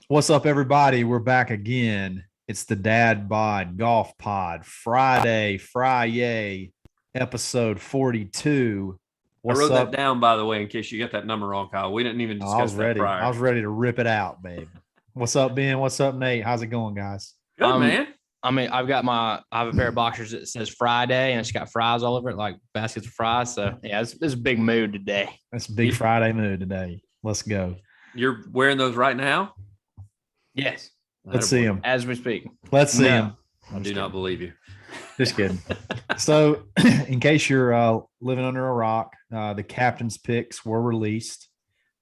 What's up, everybody? We're back again. It's the Dadbod Golf Pod Friday, episode 42. I What's wrote up? that down, by the way, in case you got that number wrong, Kyle. We didn't even I discuss was that ready. prior. I was ready to rip it out, babe. What's up, Ben? What's up, Nate? How's it going, guys? Good, man. I have a pair of boxers that says Friday and it's got fries all over it, like baskets of fries. So yeah, it's a big mood today. It's a big Friday mood today. Let's go. You're wearing those right now? Yes. Let's see them. As we speak. Let's see them. I do not believe you. Just kidding. So, in case you're living under a rock, the captain's picks were released.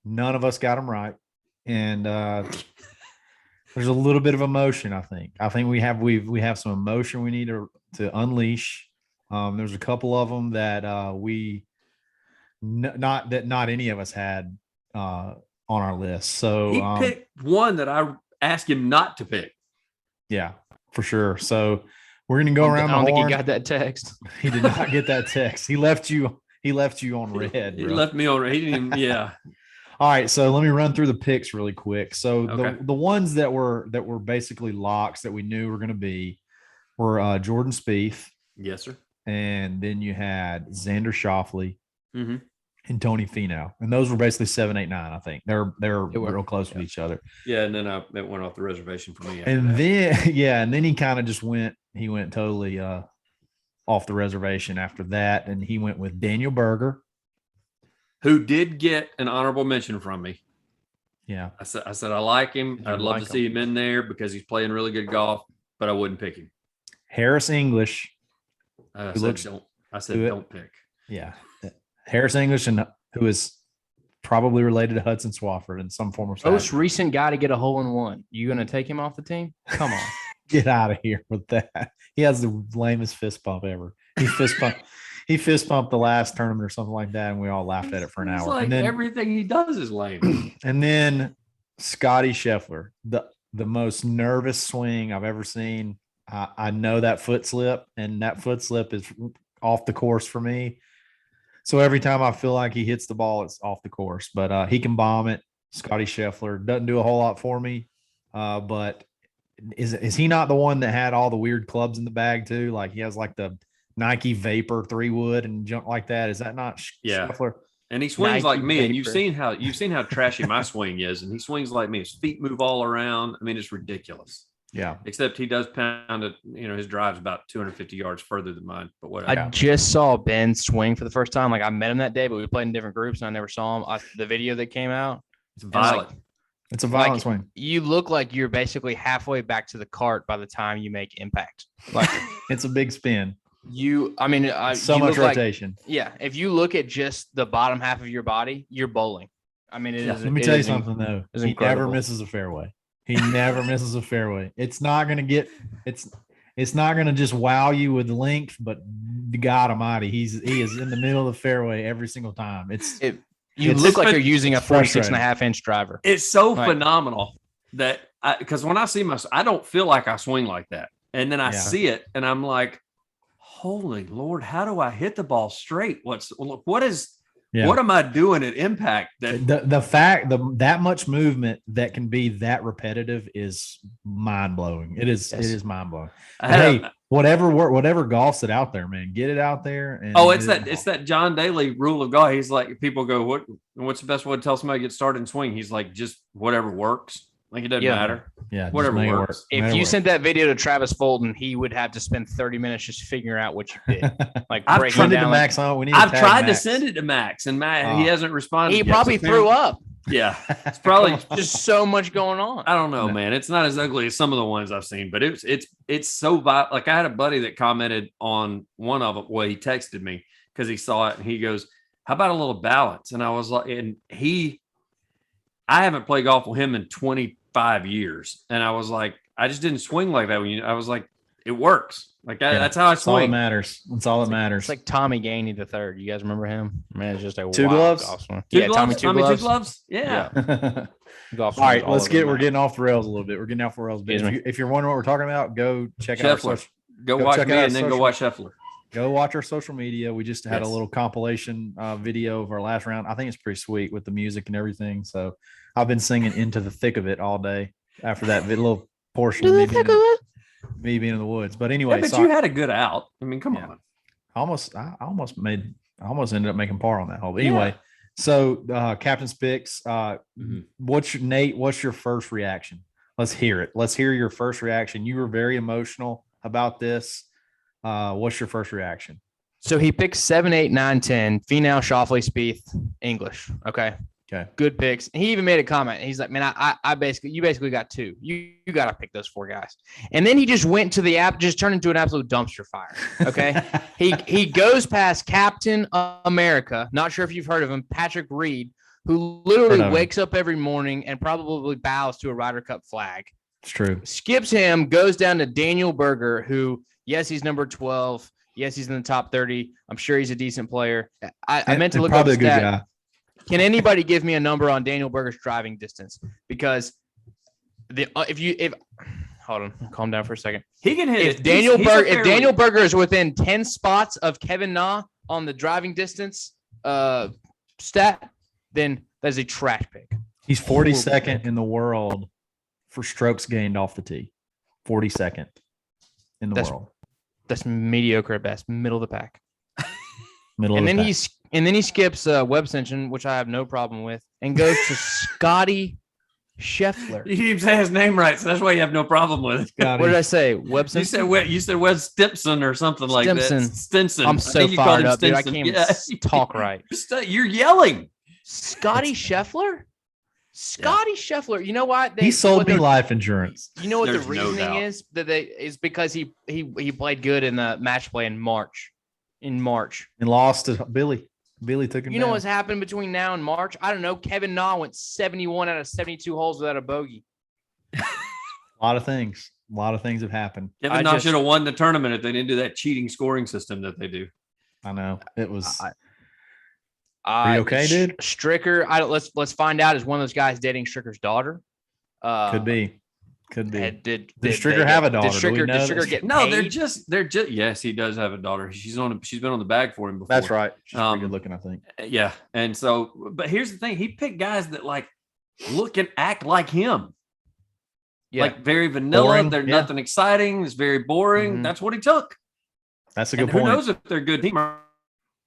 None of us got them right, and there's a little bit of emotion. I think we have some emotion we need to unleash. There's a couple of them that not any of us had on our list. So he picked one that I asked him not to pick. Yeah, for sure. So we're gonna go around. I don't think he got that text. He did not get that text. He left you on red. He left me on red. He didn't even. Yeah. All right, so let me run through the picks really quick. So Okay. the ones that were basically locks that we knew were going to be were Jordan Spieth, Yes, sir. and then you had Xander Schauffele Mm-hmm. and Tony Finau, and those were basically 7, 8, 9. I think they're real close with each other. Yeah, and then it went off the reservation for me. And then he kind of just went totally off the reservation after that, and he went with Daniel Berger. Who did get an honorable mention from me? Yeah, I said I like him. I'd love to see him in there because he's playing really good golf, but I wouldn't pick him. Harris English. I said don't pick. Yeah, Harris English, and who is probably related to Hudson Swafford in some form or fashion. Most recent guy to get a hole in one. You gonna take him off the team? Come on. Get out of here with that. He has the lamest fist pump ever. He fist pumped the last tournament or something like that, and we all laughed at it for an hour. Like and then everything he does is lame. And then Scotty Scheffler, the most nervous swing I've ever seen. I know that foot slip, and that foot slip is off the course for me. So every time I feel like he hits the ball, it's off the course. But he can bomb it. Scotty Scheffler doesn't do a whole lot for me. But is he not the one that had all the weird clubs in the bag too? Like he has like the Nike Vapor 3-wood and junk like that. Is that not Scheffler? And he swings Nike like me, Vapor. and you've seen how trashy my swing is, and he swings like me. His feet move all around. I mean, it's ridiculous. Yeah. Except he does pound it. His drive's about 250 yards further than mine. But whatever. I just saw Ben swing for the first time. Like I met him that day, but we played in different groups and I never saw him. The video that came out. It's violent. It's a violent swing. You look like you're basically halfway back to the cart by the time you make impact. Like It's a big spin. so So much rotation. If you look at just the bottom half of your body, you're bowling. I mean, Let me tell you something though. He never misses a fairway. He never misses a fairway. It's not going to just wow you with length, but God Almighty, he is in the middle of the fairway every single time. You look like you're using a 46.5-inch driver. It's so phenomenal that because when I see I don't feel like I swing like that, and then I see it, and I'm like, holy Lord, how do I hit the ball straight? What am I doing at impact? The fact that much movement that can be that repetitive is mind blowing. It is mind blowing. Hey, whatever golf's it out there, man, get it out there. And it's that John Daly rule of golf. He's like, people go, what's the best way to tell somebody to get started and swing? He's like, just whatever works. Like it doesn't matter. Yeah, whatever works. If you sent that video to Travis Fulton, he would have to spend 30 minutes just figuring out what you did. Like I've tried to Max on. I've tried to send it to Max, and he hasn't responded. He probably threw up. Yeah, it's probably just so much going on. I don't know, man. It's not as ugly as some of the ones I've seen, but it's so like I had a buddy that commented on one of them. Well, he texted me because he saw it, and he goes, "How about a little balance?" And I was like, I haven't played golf with him in 25 years. And I was like, I just didn't swing like that. I was like, it works. Like that's how I swing. All that matters. That's all that matters. It's like Tommy Gainey the third. You guys remember him? Man, it's just a Two wild gloves. golf swing. Tommy Two Gloves. Yeah. Golf all right, swings we're getting off the rails a little bit. We're getting off the rails. If you're wondering what we're talking about, go check out our social. Go watch me and then go watch Scheffler. Go watch our social media. We just had a little compilation video of our last round. I think it's pretty sweet with the music and everything. So I've been singing Into the Thick of It all day. after that little portion of me being in the woods. But anyway, but you had a good out. I mean, come on. I almost ended up making par on that hole. But anyway, so captain's picks. What's your first reaction? Let's hear it. Let's hear your first reaction. You were very emotional about this. What's your first reaction? So he picked 7, 8, 9, 10. Finau, Schauffele, Spieth, English. Okay. Good picks. And he even made a comment. He's like, man, you basically got 2. You got to pick those 4 guys. And then he just went to the app, just turned into an absolute dumpster fire. Okay. he goes past Captain America. Not sure if you've heard of him, Patrick Reed, who literally wakes up every morning and probably bows to a Ryder Cup flag. It's true. Skips him, goes down to Daniel Berger, who, yes, he's number 12. Yes, he's in the top 30. I'm sure he's a decent player. I meant to look up his stat. Can anybody give me a number on Daniel Berger's driving distance? Because if hold on, calm down for a second. He can hit if Daniel Berger is within 10 spots of Kevin Na on the driving distance stat, then that's a trash pick. He's 42nd in the world for strokes gained off the tee. 42nd in the world. That's mediocre at best, middle of the pack. And then he skips Webb Simpson, which I have no problem with, and goes to Scotty Scheffler. You didn't say his name right, so that's why you have no problem with it. What did I say? Webb Simpson? You said Webb Stimson or something like that. Stinson. I'm so fired up, dude. I can't even talk right. You're yelling. Scotty Scheffler? Scheffler. You know what? He sold me life insurance. You know what the reasoning is? Is because he played good in the match play in March. And lost to Billy. Billy took him. You know what's happened between now and March? I don't know. Kevin Na went 71 out of 72 holes without a bogey. A lot of things have happened. Kevin Na should have won the tournament if they didn't do that cheating scoring system that they do. I know. It was. Are you okay, dude? Stricker. Let's find out. Is one of those guys dating Stricker's daughter? Could be. Did Stricker have a daughter? Did Stricker get no? paid? They're just. Yes, he does have a daughter. She's been on the bag for him before. That's right. She's pretty good looking, I think. Yeah, and so, but here's the thing: he picked guys that like look and act like him. Yeah. Like very vanilla. Boring. They're nothing exciting. It's very boring. Mm-hmm. That's what he took. That's a good point. Who knows if they're good team? I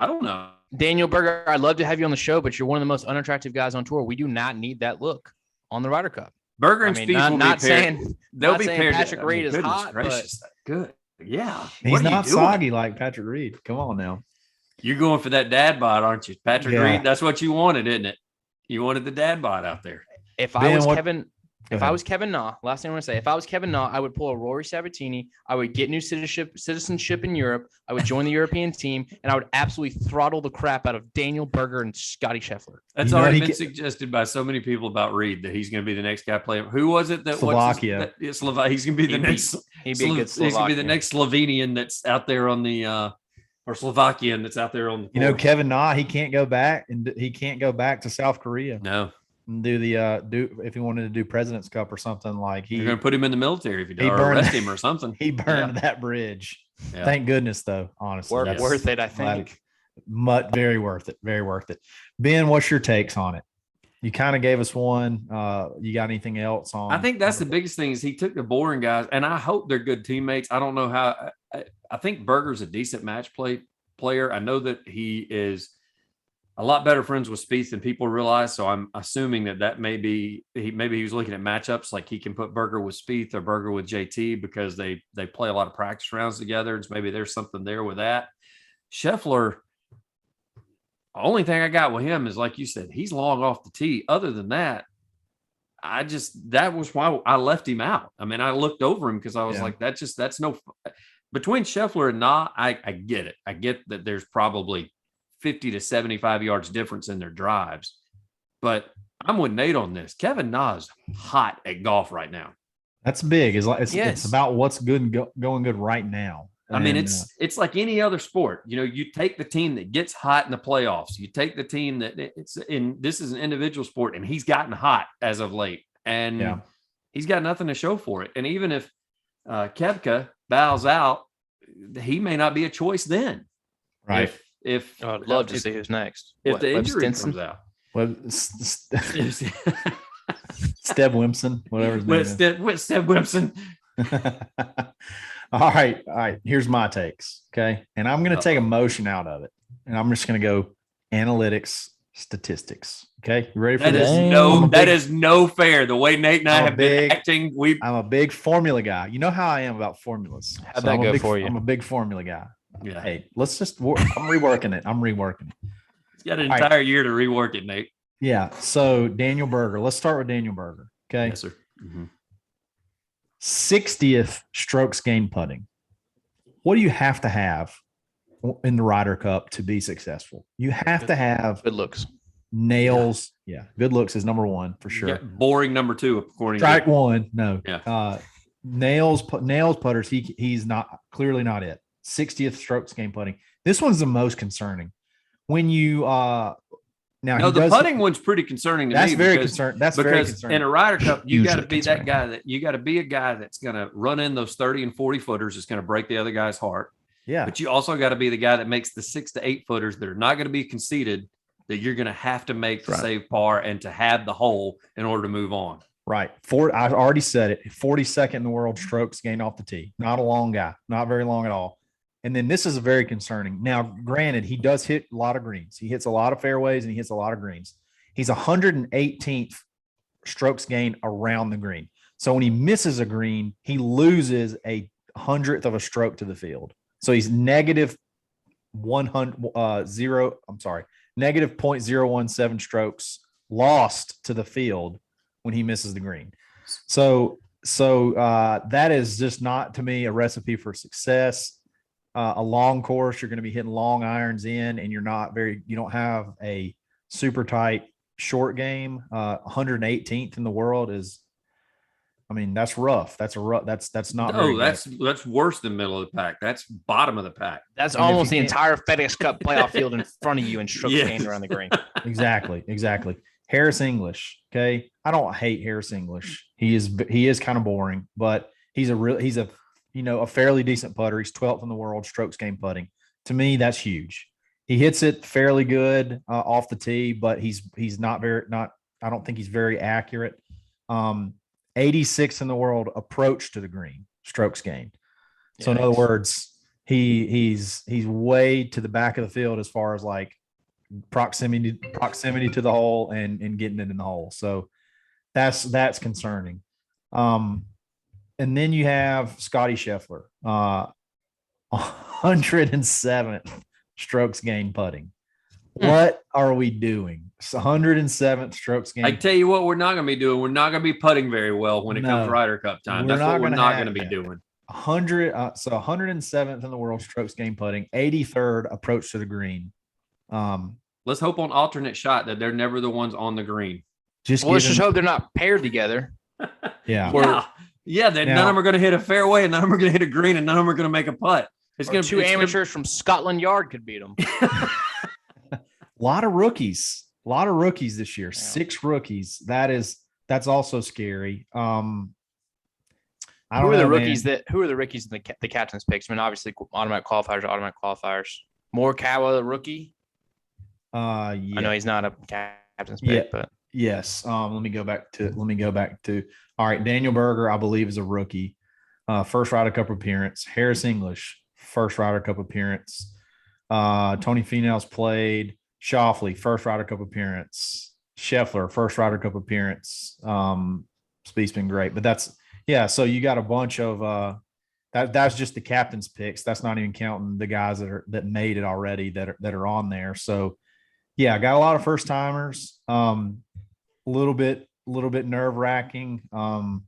don't know. Daniel Berger, I'd love to have you on the show, but you're one of the most unattractive guys on tour. We do not need that look on the Ryder Cup. Berger and Spieth will not be paired. They'll be paired. Patrick Reed is hot, gracious, but good. Yeah, he's not soggy like Patrick Reed. Come on now. You're going for that dad bod, aren't you, Patrick Reed? That's what you wanted, isn't it? You wanted the dad bod out there. If I was Kevin Na, last thing I want to say, if I was Kevin Na, I would pull a Rory Sabatini. I would get new citizenship in Europe. I would join the European team, and I would absolutely throttle the crap out of Daniel Berger and Scotty Scheffler. That's already been suggested by so many people about Reed that he's going to be the next guy playing. Who was it that Slovakia? He's going to be the next. He'd be a good Slovakian. He's going to be the next Slovenian that's out there on the or Slovakian that's out there on the. You know, Kevin Na, he can't go back to South Korea. No. Do if he wanted to do President's Cup or something like you're going to put him in the military if you do, or arrest him or something. He burned that bridge. Yeah. Thank goodness, though. Honestly, worth it. I think. Very worth it. Very worth it. Ben, what's your takes on it? You kind of gave us one. You got anything else on? I think that's the biggest thing is he took the boring guys, and I hope they're good teammates. I don't know how. I think Berger's a decent match player. I know that he is a lot better friends with Spieth than people realize. So I'm assuming that maybe he was looking at matchups like he can put Berger with Spieth or Berger with JT because they play a lot of practice rounds together. And maybe there's something there with that. Scheffler, the only thing I got with him is, like you said, he's long off the tee. Other than that, that was why I left him out. I mean, I looked over him because I was like, that's no, between Scheffler and Na, I get it. I get that there's probably 50 to 75 yards difference in their drives. But I'm with Nate on this. Kevin Na is hot at golf right now. That's big. It's about what's good and going good right now. I mean, it's like any other sport. You know, you take the team that gets hot in the playoffs. You take the team this is an individual sport, and he's gotten hot as of late. And he's got nothing to show for it. And even if Koepka bows out, he may not be a choice then. Right. If I'd love to see who's next. If the injury comes out. Well, Steb Wimpson, whatever his name is. Steb Wimpson. All right. Here's my takes. Okay. And I'm going to take emotion out of it. And I'm just going to go analytics, statistics. Okay. You ready for this? That is no fair. The way Nate and I have been acting, I'm a big formula guy. You know how I am about formulas. How'd that go for you? I'm a big formula guy. Yeah. Hey, let's just I'm reworking it. He's got an entire year to rework it, Nate. Yeah. So Daniel Berger. Let's start with Daniel Berger. Okay. Yes, sir. 60th strokes gained putting. What do you have to have in the Ryder Cup to be successful? You have to have good looks. Nails. Yeah. Good looks is number one for sure. Yeah, boring number two, according Strike to one. No. Yeah. Nails putters. He's not clearly not it. 60th strokes gained putting. This one's the most concerning. When you the putting one's pretty concerning to me. That's very concerning. In a Ryder Cup, you got to be that guy you got to be a guy that's going to run in those 30 and 40 footers. That's going to break the other guy's heart. Yeah. But you also got to be the guy that makes the 6 to 8 footers that are not going to be conceded, that you're going to have to make to save par and to have the hole in order to move on. Right. I already said it. 42nd in the world strokes gained off the tee. Not a long guy. Not very long at all. And then this is very concerning. Now, granted, he does hit a lot of greens. He hits a lot of fairways and he hits a lot of greens. He's 118th strokes gained around the green. So when he misses a green, he loses a 100th of a stroke to the field. So he's negative 0.017 strokes lost to the field when he misses the green. So that is just not, to me, a recipe for success. A long course, you're going to be hitting long irons in, and you don't have a super tight short game. 118th in the world is, that's rough. That's not. That's worse than middle of the pack. That's bottom of the pack. That's almost the entire FedEx Cup playoff field in front of you and strokes gained around the green. Exactly. Harris English. Okay. I don't hate Harris English. He is kind of boring, but he's a fairly decent putter. He's 12th in the world strokes gained putting. To me, that's huge. He hits it fairly good off the tee, but he's not. I don't think he's very accurate. 86th in the world approach to the green strokes gained. So in other words, he's way to the back of the field as far as like proximity to the hole and getting it in the hole. So that's concerning. And then you have Scotty Scheffler, 107th strokes gained putting. What are we doing? 107th strokes gained. I tell you what, we're not going to be doing. We're not going to be putting very well when it comes Ryder Cup time. That's what we're not going to be doing. 107th in the world strokes gained putting, 83rd approach to the green. Let's hope on alternate shot that they're never the ones on the green. Let's just hope they're not paired together. Yeah. None of them are going to hit a fairway, and none of them are going to hit a green, and none of them are going to make a putt. It's going to be amateurs from Scotland Yard could beat them. A lot of rookies this year. Yeah. 6 rookies. That's also scary. Who are the rookies in the captain's picks? Obviously automatic qualifiers. Morikawa, the rookie. Yeah. I know he's not a captain's pick, but yes. Let me go back to. All right, Daniel Berger, I believe, is a rookie. First Ryder Cup appearance. Harris English, first Ryder Cup appearance. Tony Finau's played. Schauffele, first Ryder Cup appearance. Scheffler, first Ryder Cup appearance. Spieth's been great, but so you got a bunch of that's just the captain's picks. That's not even counting the guys that made it already that are on there. So yeah, I got a lot of first timers. A little bit nerve-wracking. I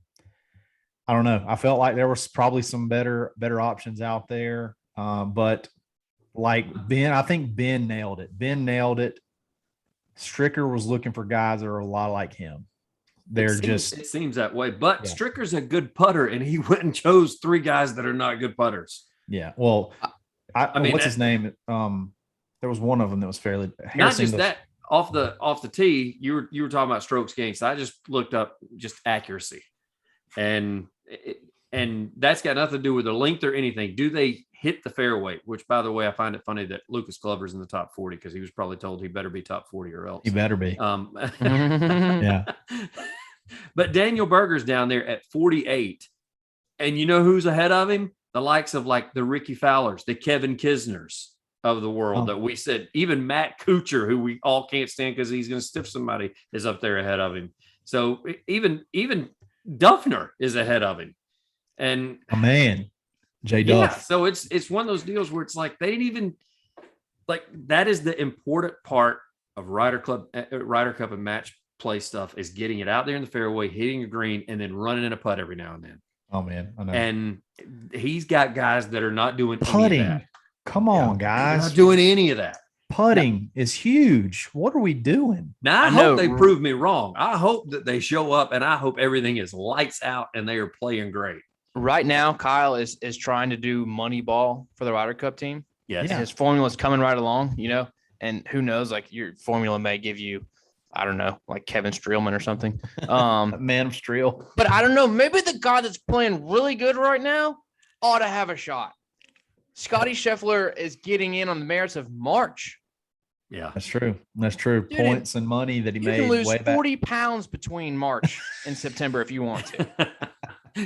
don't know. I felt like there was probably some better options out there. But like Ben, I think Ben nailed it. Stricker was looking for guys that are a lot like him. It seems that way. But yeah. Stricker's a good putter, and he went and chose 3 guys that are not good putters. Yeah. Well, what's his name? There was one of them that was fairly not just that off the tee. You were talking about strokes gained. So I just looked up just accuracy, and that's got nothing to do with the length or anything. Do they hit the fairway? Which, by the way, I find it funny that Lucas Glover's in the top 40 because he was probably told he better be top 40 or else. He better be. Yeah. But Daniel Berger's down there at 48. And you know who's ahead of him? The likes of like the Ricky Fowlers, the Kevin Kisners of the world that we said, even Matt Kuchar, who we all can't stand because he's going to stiff somebody, is up there ahead of him. So even Duffner is ahead of him. And Jay Duff. Yeah, so it's one of those deals where it's like they didn't even like that is the important part of Ryder Cup and match play stuff is getting it out there in the fairway, hitting a green, and then running in a putt every now and then. Oh man, I know. And he's got guys that are not doing putting. Any of that. Come on, guys. Not doing any of that. Putting is huge. What are we doing? Now, I hope they prove me wrong. I hope that they show up, and I hope everything is lights out and they are playing great. Right now, Kyle is trying to do money ball for the Ryder Cup team. Yes. His formula is coming right along, and who knows, like your formula may give you, I don't know, like Kevin Streelman or something. Man of Streel. But I don't know. Maybe the guy that's playing really good right now ought to have a shot. Scotty Scheffler is getting in on the merits of March. Yeah, that's true. That's true. Dude, points and money that he made. You can lose way 40 back. pounds between March and September if you want to.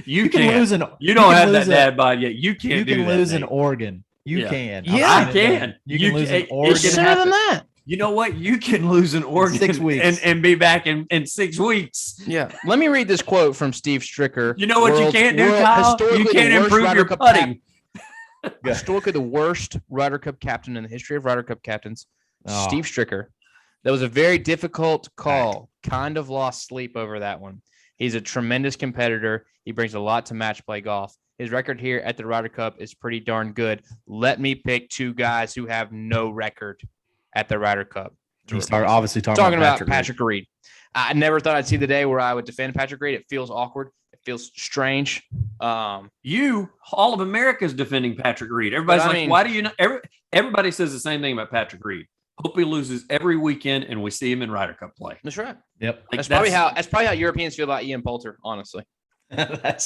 You can lose you don't have that dad bod yet. You can't. You can lose in Oregon. You can. Yeah, I can. You can lose in Oregon. It's sooner than that. You know what? You can lose in Oregon 6 weeks and be back in 6 weeks. Yeah. Let me read this quote from Steve Stricker. You know what you can't do, Kyle? You can't improve your putting. Historically, the worst Ryder Cup captain in the history of Ryder Cup captains, Steve Stricker. That was a very difficult call. Kind of lost sleep over that one. He's a tremendous competitor. He brings a lot to match play golf. His record here at the Ryder Cup is pretty darn good. Let me pick two guys who have no record at the Ryder Cup. He's obviously talking about Patrick Reed. I never thought I'd see the day where I would defend Patrick Reed. It feels awkward. It feels strange. All of America is defending Patrick Reed. Everybody's why do you not? Everybody says the same thing about Patrick Reed. Hope he loses every weekend and we see him in Ryder Cup play. That's right. Yep. That's probably how Europeans feel about Ian Poulter, honestly.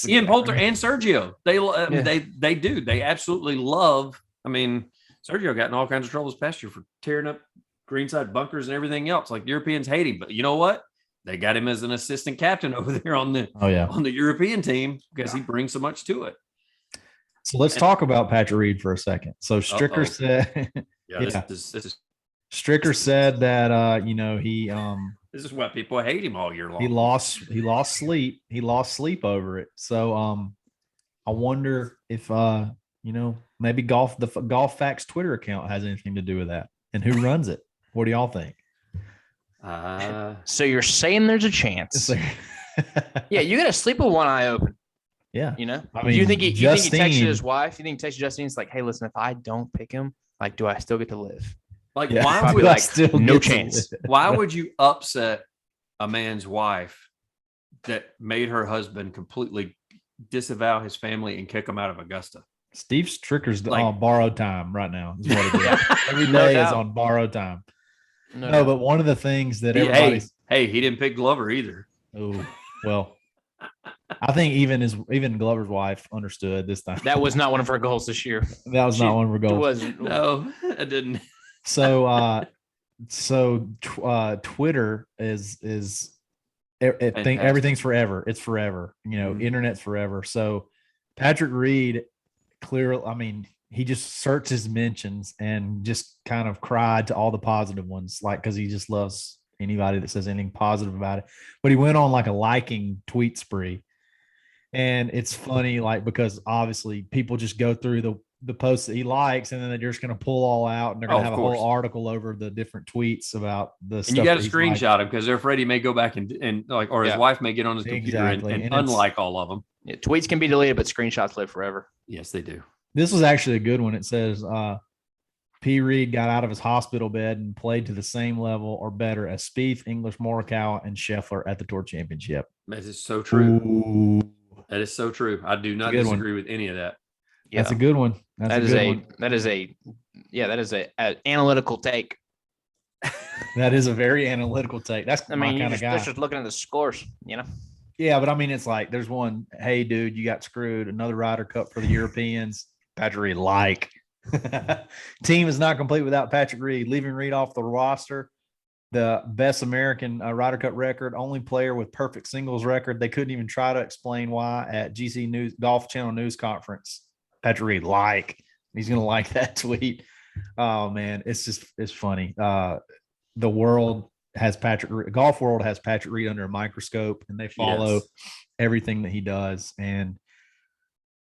Ian Poulter and Sergio. They do. They absolutely love. I mean, Sergio got in all kinds of trouble this past year for tearing up greenside bunkers and everything else. Like the Europeans hate him, but you know what? They got him as an assistant captain over there on the European tean because he brings so much to it. So let's talk about Patrick Reed for a second. So Stricker said, This is Stricker said that he this is why people hate him all year long. He lost sleep. He lost sleep over it. So I wonder if maybe the Golf Facts Twitter account has anything to do with that, and who runs it. What do y'all think? So you're saying there's a chance? Yeah, you got to sleep with one eye open. Yeah, I mean, do you think he texted his wife? You think he texted Justine? It's like, hey, listen, if I don't pick him, like, do I still get to live? Like, why would no chance? Why would you upset a man's wife that made her husband completely disavow his family and kick him out of Augusta? Steve Stricker's on borrowed time right now. Is what it is. Every day is on borrowed time. No, but one of the things that everybody's he didn't pick Glover either. Oh, well, I think even Glover's wife understood this time. That was not one of her goals this year. That was not one of her goals. It wasn't. No, it didn't. So Twitter is everything's forever. It's forever. Internet's forever. So Patrick Reed, clearly, I mean, he just searched his mentions and just kind of cried to all the positive ones, like, because he just loves anybody that says anything positive about it. But he went on like a liking tweet spree. And it's funny, like, because obviously people just go through the posts that he likes, and then they're just going to pull all out, and they're going to have a whole article over the different tweets about the stuff. And you got to screenshot him because they're afraid he may go back and his wife may get on his computer and unlike all of them. Yeah, tweets can be deleted, but screenshots live forever. Yes, they do. This was actually a good one. It says P. Reed got out of his hospital bed and played to the same level or better as Spieth, English, Morikawa, and Scheffler at the Tour Championship. That is so true. Ooh. That is so true. I do not disagree with any of that. Yeah. That's a good one. That is a analytical take. That is a very analytical take. That's my kind of guy. They're just looking at the scores, Yeah, but I mean, it's like there's one. Hey, dude, you got screwed. Another Ryder Cup for the Europeans. Patrick Reed, team is not complete without Patrick Reed. Leaving Reed off the roster the best American Ryder Cup record, only player with perfect singles record. They couldn't even try to explain why at GC News Golf Channel news conference. Patrick Reed, he's gonna like that tweet. Oh man, it's funny. The world has golf world has Patrick Reed under a microscope, and they follow everything that he does. And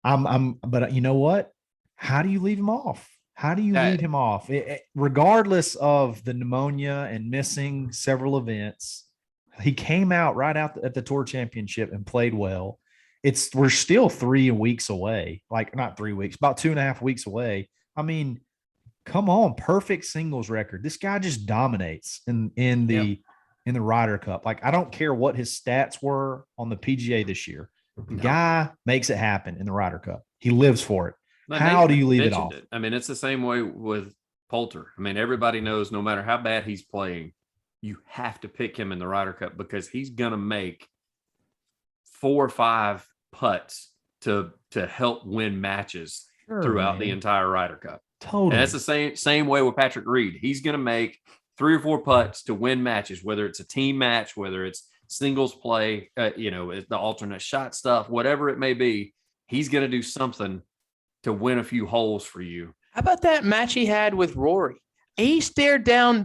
but you know what? How do you leave him off? How do you lead him off? Regardless of the pneumonia and missing several events, he came out right out at the Tour Championship and played well. We're still 3 weeks away, like not 3 weeks, about 2.5 weeks away. I mean, come on, perfect singles record. This guy just dominates in the Ryder Cup. Like, I don't care what his stats were on the PGA this year. The guy makes it happen in the Ryder Cup. He lives for it. How do you leave it off? I mean, it's the same way with Poulter. I mean, everybody knows no matter how bad he's playing, you have to pick him in the Ryder Cup because he's going to make 4 or 5 putts to help win matches throughout the entire Ryder Cup. Totally. And that's the same way with Patrick Reed. He's going to make 3 or 4 putts to win matches, whether it's a team match, whether it's singles play, the alternate shot stuff, whatever it may be. He's going to do something to win a few holes for you. How about that match he had with Rory? He stared down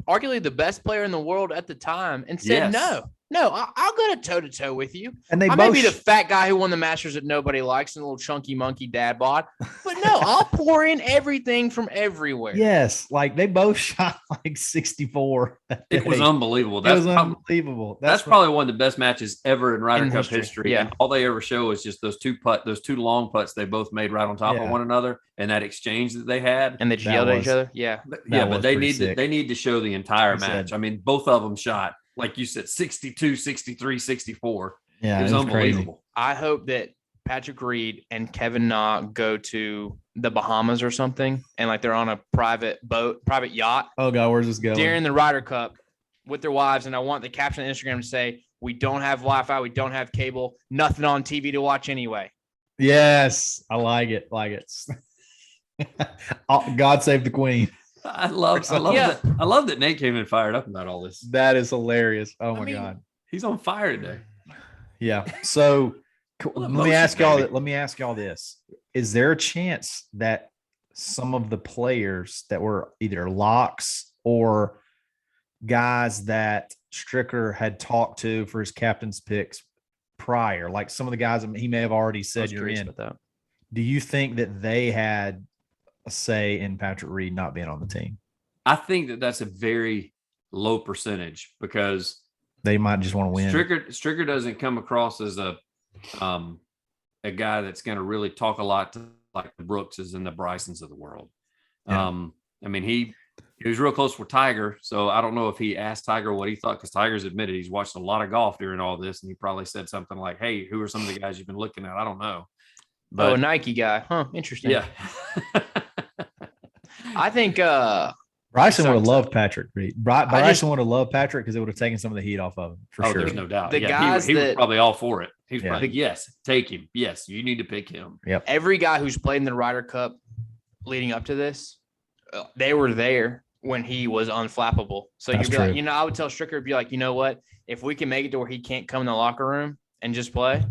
arguably the best player in the world at the time and said, no, I'll go toe-to-toe with you. And I may be the fat guy who won the Masters that nobody likes and a little chunky monkey dad bod, but no, I'll pour in everything from everywhere. Yes, like they both shot like 64. It was unbelievable. Unbelievable. That's probably one of the best matches ever in Ryder Cup history. Yeah. And all they ever show is just those 2 long putts they both made right on top of one another, and that exchange that they had. And they just yelled at each other. Yeah. But they need to show the entire match. I mean, both of them shot, like you said, 62, 63, 64. Yeah, it was unbelievable. Crazy. I hope that Patrick Reed and Kevin Na go to the Bahamas or something, and like they're on a private yacht. Oh God, where's this going? During the Ryder Cup with their wives, and I want the caption on Instagram to say, "We don't have Wi-Fi, we don't have cable, nothing on TV to watch anyway." Yes, I like it. God save the Queen. I love that Nate came in fired up about all this. That is hilarious. Oh my God. He's on fire today. Yeah. So let me ask y'all this. Is there a chance that some of the players that were either locks or guys that Stricker had talked to for his captain's picks prior, like some of the guys he may have already said you're in, do you think that they had a say in Patrick Reed not being on the team? I think that that's a very low percentage because they might just want to win. Stricker doesn't come across as a guy that's going to really talk a lot to like the Brookses and the Brysons of the world. Yeah. I mean, he was real close with Tiger, so I don't know if he asked Tiger what he thought, because Tiger's admitted he's watched a lot of golf during all this, and he probably said something like, "Hey, who are some of the guys you've been looking at?" I don't know. But, a Nike guy, huh? Interesting. Yeah. I think Bryson would have loved Patrick Reed. Bryson would have loved Patrick because it would have taken some of the heat off of him for sure. There's no doubt. The guys he was probably all for it. He was probably, like, yes, take him. Yes, you need to pick him. Yep. Every guy who's played in the Ryder Cup leading up to this, they were there when he was unflappable. So you'd be like, I would tell Stricker, be like, you know what? If we can make it to where he can't come in the locker room and just play,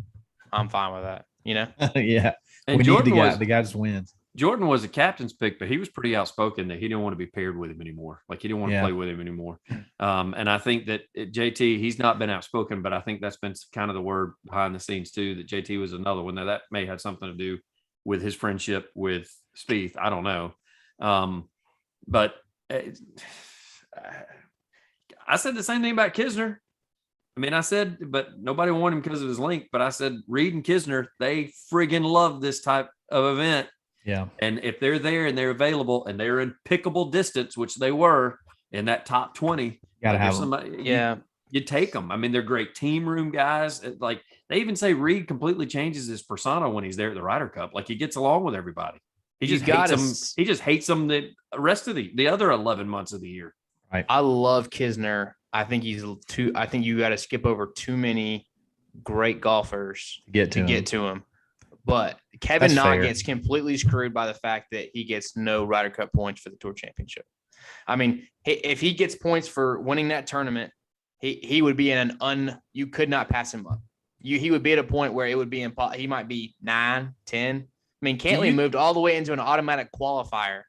I'm fine with that. Yeah. And we Jordan need the guy just wins. Jordan was a captain's pick, but he was pretty outspoken that he didn't want to be paired with him anymore. Like, he didn't want to play with him anymore. And I think that JT, he's not been outspoken, but I think that's been kind of the word behind the scenes too, that JT was another one. Now, that may have something to do with his friendship with Spieth. I don't know. But I said the same thing about Kisner. I mean, I said, but nobody wanted him because of his length. But I said, Reed and Kisner, they friggin' love this type of event. Yeah. And if they're there and they're available and they're in pickable distance, which they were in that top 20, gotta have somebody. Yeah. You take them. I mean, they're great team room guys. Like, they even say Reed completely changes his persona when he's there at the Ryder Cup. Like, he gets along with everybody. He just hates them the rest of the other 11 months of the year. Right. I love Kisner. I think I think you got to skip over too many great golfers to get to him. But Kevin Na gets completely screwed by the fact that he gets no Ryder Cup points for the Tour Championship. I mean, if he gets points for winning that tournament, he would be in you could not pass him up. He would be at a point where it would be he might be 9, 10. I mean, Cantley moved all the way into an automatic qualifier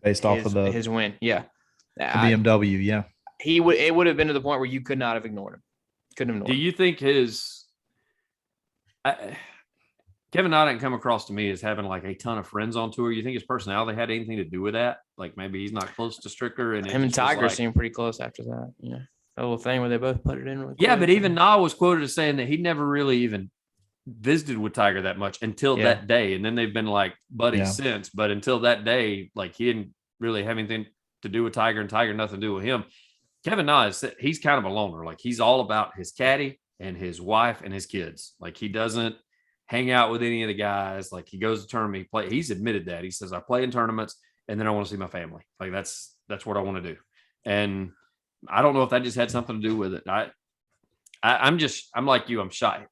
based off of his win. Yeah. The BMW, yeah. It would have been to the point where you could not have ignored him. Couldn't have ignored him. Do you think Kevin Na didn't come across to me as having like a ton of friends on tour? You think his personality had anything to do with that? Like maybe he's not close to Stricker, and him and Tiger seemed pretty close after that. Yeah, that little thing where they both put it in. Really yeah, but even Na was quoted as saying that he never really even visited with Tiger that much until that day, and then they've been like buddies since. But until that day, like he didn't really have anything to do with Tiger, and Tiger nothing to do with him. Kevin Na he's kind of a loner. Like he's all about his caddy and his wife and his kids. Like he doesn't hang out with any of the guys. Like he goes to tournament, he's admitted that. He says, I play in tournaments and then I want to see my family. Like that's what I want to do. And I don't know if that just had something to do with it. I'm like you, I'm shy.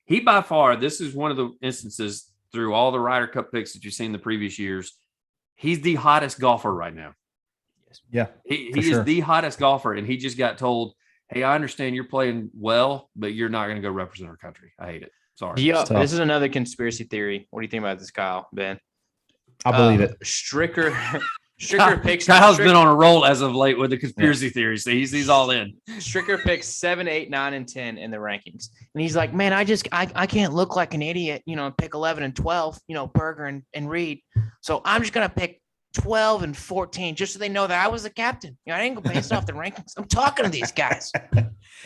He by far, this is one of the instances through all the Ryder Cup picks that you've seen the previous years. He's the hottest golfer right now. Yeah. He is the hottest golfer. And he just got told, hey, I understand you're playing well, but you're not going to go represent our country. I hate it. Sorry. Yeah, this is another conspiracy theory. What do you think about this, Kyle, Ben? I believe it. Stricker picks. Kyle's been on a roll as of late with the conspiracy theories. So he's all in. Stricker picks 7, 8, 9, and 10 in the rankings, and he's like, man, I can't look like an idiot, pick 11 and 12, Berger and Reed. So I'm just gonna pick 12 and 14 just so they know that I was the captain. I didn't go based off the rankings. I'm talking to these guys.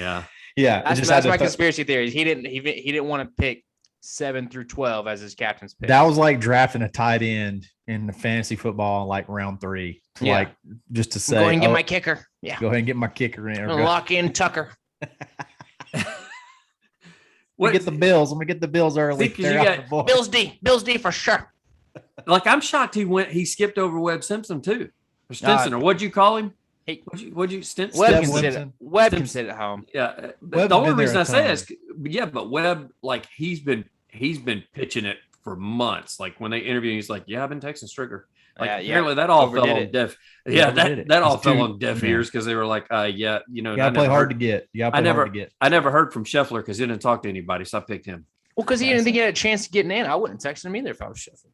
Yeah. Yeah, that's my conspiracy theories. He didn't want to pick 7 through 12 as his captain's pick. That was like drafting a tight end in the fantasy football, like round 3. Like just to say, go ahead and get my kicker. Yeah, go ahead and get my kicker in. Lock in Tucker. Get the Bills. I'm gonna get the Bills early. Bills D for sure. Like I'm shocked he skipped over Webb Simpson too, or Stinson, or what'd you call him? Hey, what'd you Stinson? Webb can sit at home. Yeah, the only reason I say is, but Webb, like he's been pitching it for months. Like when they interviewed, he's like, "Yeah, I've been texting Stricker." Like apparently that all fell on deaf. Yeah, that all fell on deaf ears because they were like, you gotta play hard to get. I never heard from Scheffler because he didn't talk to anybody, so I picked him. Well, because he didn't think he had a chance of getting in. I wouldn't text him either if I was Scheffler.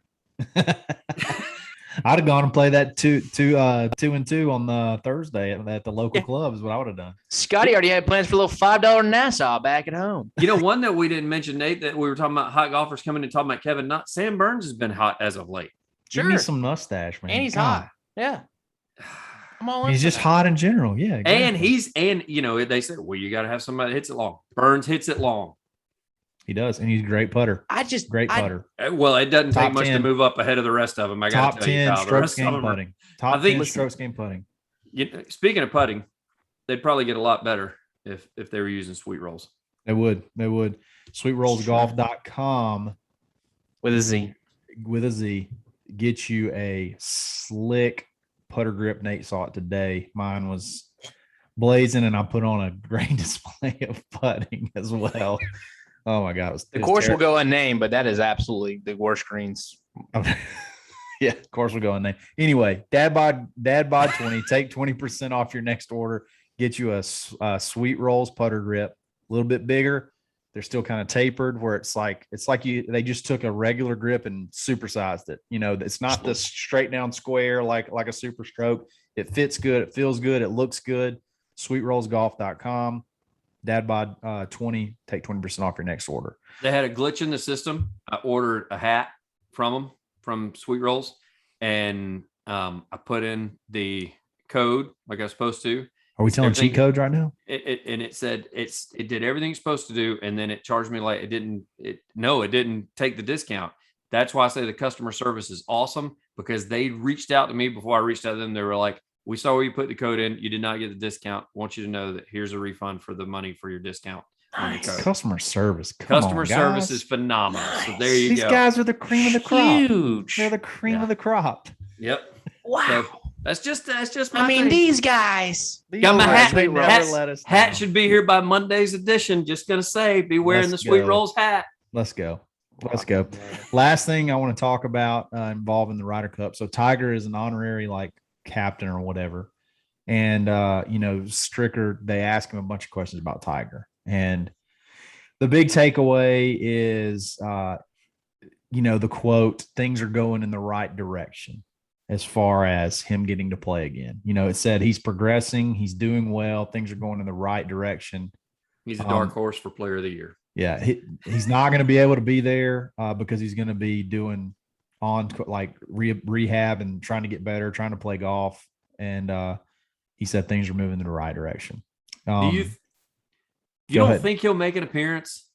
I'd have gone and played that 2-2 on the Thursday at the local club is what I would have done. Scotty already had plans for a little $5 Nassau back at home. One that we didn't mention, Nate, that we were talking about hot golfers coming and talking about Kevin. Not Sam Burns has been hot as of late. Sure. Give me some mustache, man. And he's hot. Yeah. I'm all he's just hot in general. Yeah. Exactly. And they said, well, you got to have somebody that hits it long. Burns hits it long. He does, and he's a great putter. Great putter. Well, it doesn't take much to move up ahead of the rest of them. I got to tell you, Kyle. Strokes game putting. Top 10 strokes game putting. Speaking of putting, they'd probably get a lot better if they were using Sweetrollz. They would. Sweetrollzgolf.com with a Z. Get you a slick putter grip. Nate saw it today. Mine was blazing, and I put on a great display of putting as well. Oh my God! The course will go unnamed, but that is absolutely the worst greens. Yeah, of course we'll go unnamed. Anyway, Dadbod 20. Take 20% off your next order. Get you a Sweetrollz putter grip, a little bit bigger. They're still kind of tapered, where it's like they just took a regular grip and supersized it. It's not the straight down square like a Super Stroke. It fits good. It feels good. It looks good. Sweetrollzgolf.com. Dadbod 20, take 20% off your next order. They had a glitch in the system. I ordered a hat from Sweetrollz, and I put in the code like I was supposed to. Are we telling cheat codes right now? It said it did everything it's supposed to do, and then it charged me like it didn't take the discount. That's why I say the customer service is awesome, because they reached out to me before I reached out to them. They were like, we saw where you put the code in. You did not get the discount. I want you to know that here's a refund for the money for your discount. Nice. Customer service. Customer service is phenomenal. Nice. So there you go. These guys are the cream of the crop. Huge. They're the cream of the crop. Yep. Wow. So that's just my thing. These guys. Got my hat. Hat should be here by Monday's edition. Just going to say, be wearing the Sweetrollz hat. Let's go. Last thing I want to talk about involving the Ryder Cup. So Tiger is an honorary captain or whatever. And, Stricker, they ask him a bunch of questions about Tiger. And the big takeaway is, the quote, things are going in the right direction as far as him getting to play again. It said he's progressing. He's doing well. Things are going in the right direction. He's a dark horse for player of the year. Yeah. He's not going to be able to be there because he's going to be doing rehab and trying to get better, trying to play golf. And he said things are moving in the right direction. You don't think he'll make an appearance?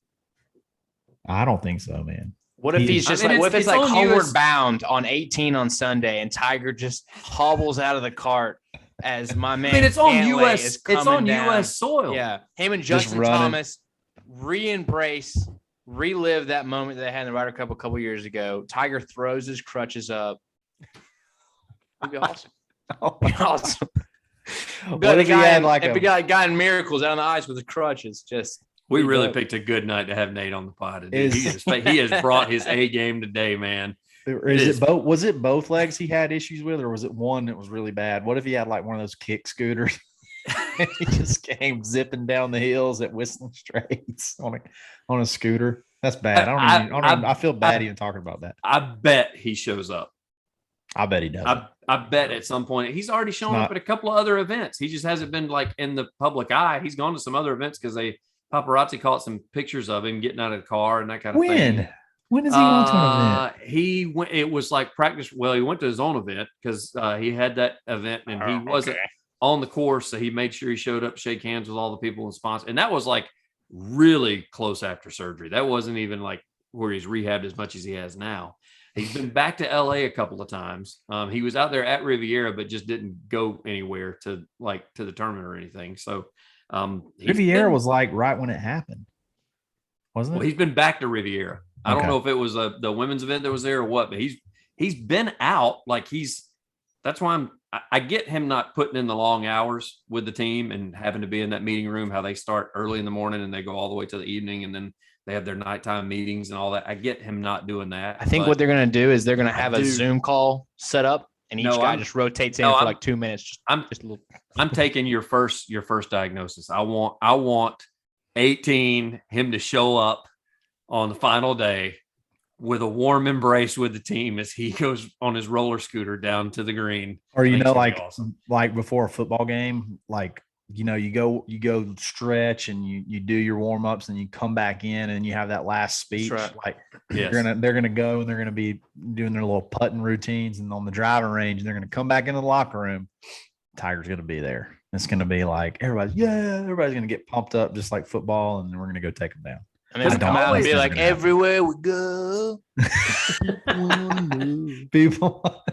I don't think so, man. What if what if it's like homeward bound on 18 on Sunday and Tiger just hobbles out of the cart as my man? I mean, it's on Cantlay US. It's on US soil. Yeah, him and Justin Thomas re-embrace, relive that moment that they had in the Ryder Cup a couple years ago. Tiger throws his crutches up. It'd be awesome. It'd be awesome. What if he had like a guy in Miracles out on the ice with his crutches? We really picked a good night to have Nate on the pod. He has brought his A game today, man. Was it both legs he had issues with, or was it one that was really bad? What if he had like one of those kick scooters? He just came zipping down the hills at Whistling Straits on a scooter. That's bad. I feel bad even talking about that. I bet he shows up. I bet he does. I bet at some point he's already shown up at a couple of other events. He just hasn't been like in the public eye. He's gone to some other events because paparazzi caught some pictures of him getting out of the car and that kind of thing. When is he going to an event? He went. It was like practice. Well, he went to his own event because he had that event and he wasn't on the course, so he made sure he showed up, shake hands with all the people and sponsors. And that was like really close after surgery. That wasn't even like where he's rehabbed as much as he has now. He's been back to LA a couple of times. He was out there at Riviera, but just didn't go anywhere to the tournament or anything. So Riviera was like right when it happened, wasn't it? Well, he's been back to Riviera. I don't know if it was the women's event that was there or what, but he's been out. Like that's why I get him not putting in the long hours with the team and having to be in that meeting room, how they start early in the morning and they go all the way to the evening and then they have their nighttime meetings and all that. I get him not doing that. I think what they're going to do is they're going to have a Zoom call set up and each guy just rotates in for like 2 minutes. I'm taking your first diagnosis. I want 18 him to show up on the final day with a warm embrace with the team as he goes on his roller scooter down to the green. Or, like before a football game, you go stretch and you do your warm-ups and you come back in and you have that last speech. Right. They're gonna go and they're gonna be doing their little putting routines and on the driving range and they're gonna come back into the locker room. Tiger's gonna be there. It's gonna be like everybody's gonna get pumped up just like football, and then we're gonna go take them down. And then come out and be like, everywhere we go. People.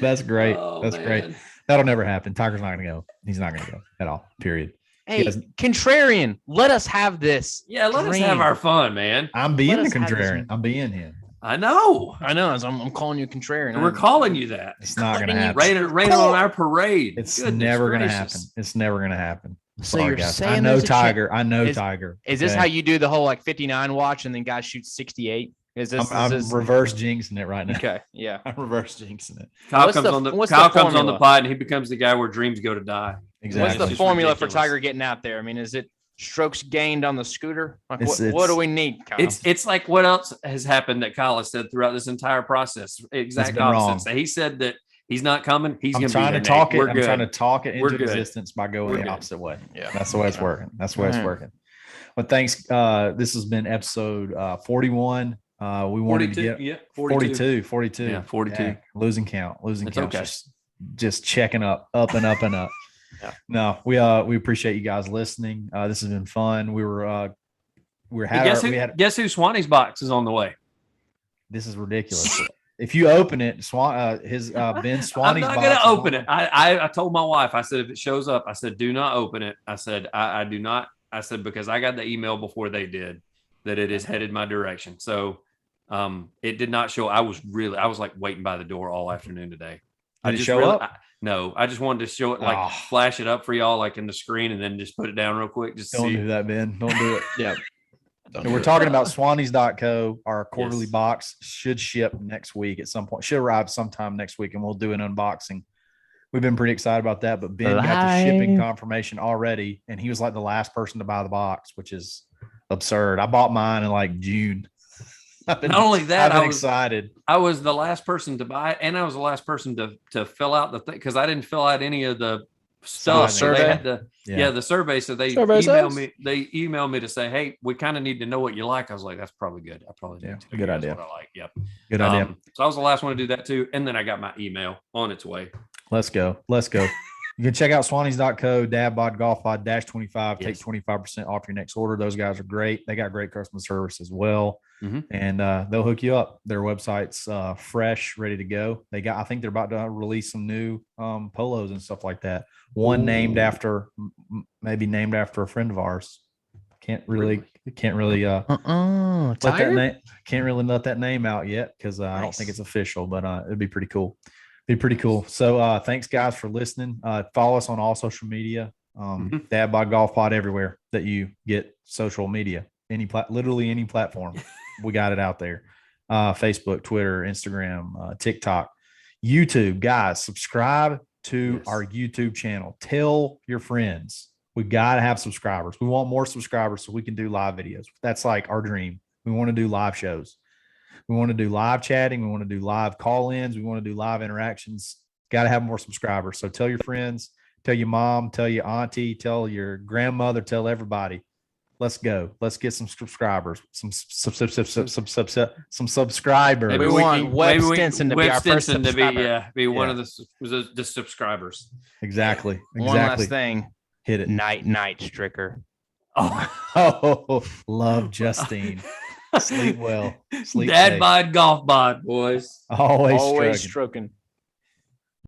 That's great. That's man. great. That'll never happen. Tiger's not going to go. He's not going to go at all, period. Hey, contrarian, let us have this. Yeah, let us have our fun, man. I'm being the contrarian. I'm being him. I know. I'm calling you contrarian. We're calling you that. It's not going to happen. Rain on our parade. It's never going to happen. It's never going to happen. So sorry, you're guys. saying I know Tiger. I know Tiger. Is this how you do the whole 59 watch and then guys shoot 68? I'm reverse jinxing it right now. Okay, yeah, I'm reverse jinxing it. Kyle comes on the pod and he becomes the guy where dreams go to die. Exactly. What's the formula for Tiger getting out there? I mean, is it strokes gained on the scooter? What do we need, Kyle? It's like what else has happened that Kyle has said throughout this entire process? Exact opposite. He said that he's not coming. He's going to be there. I'm trying to talk it into existence by going the opposite way. Yeah, that's the way it's working. That's the way it's working. Well, thanks. This has been episode 41. We wanted 42, to get 42. Yeah, 42. Yeah, losing count. Okay. Just checking up and up and up. Yeah. No, we appreciate you guys listening. This has been fun. Guess who Swannies box is on the way? This is ridiculous. If you open it, Ben Swannies. I'm not going to open it. I told my wife. I said if it shows up, I said do not open it. I said I do not. I said because I got the email before they did that it is headed my direction. So it did not show. I was like waiting by the door all afternoon today. Did it show up? No, I just wanted to show it, flash it up for y'all, like in the screen, and then just put it down real quick. Don't do that, Ben. Don't do it. Yeah. We're talking about Swannies.co. Our quarterly box should ship next week at some point. Should arrive sometime next week, and we'll do an unboxing. we've been pretty excited about that. But Ben got the shipping confirmation already, and he was like the last person to buy the box, which is absurd. I bought mine in like June. Not only that, I was excited. I was the last person to buy it, and I was the last person to fill out the thing because I didn't fill out any of the stuff. So they had to, the survey. So they emailed me to say, hey, we kind of need to know what you like. I was like, that's probably good. I probably need to. Good idea. What I like. Yep. Good idea. So I was the last one to do that too, and then I got my email on its way. Let's go. You can check out Swannies.co, Dadbod Golf Pod -25, take 25% off your next order. Those guys are great. They got great customer service as well. And they'll hook you up. Their website's fresh, ready to go. I think they're about to release some new polos and stuff like that. One named after a friend of ours. Can't really let that name out yet because I don't think it's official, but it'd be pretty cool. So thanks guys for listening. Follow us on all social media. Dadbod Golf Pod everywhere that you get social media. Literally any platform. We got it out there. Facebook, Twitter, Instagram, TikTok, YouTube. Guys, subscribe to our YouTube channel. Tell your friends. We got to have subscribers. We want more subscribers so we can do live videos. That's like our dream. We want to do live shows. We want to do live chatting. We want to do live call-ins. We want to do live interactions. Got to have more subscribers. So tell your friends, tell your mom, tell your auntie, tell your grandmother, tell everybody. Let's go. Let's get some subscribers, some subscribers. Maybe we want Webb Stinson to be our first subscriber. Be one of the subscribers. Exactly. One last thing. Hit it. Night, Stricker. Oh, love Justine. Sleep well. Sleep Dadbod Golf Bod, boys. Always stroking.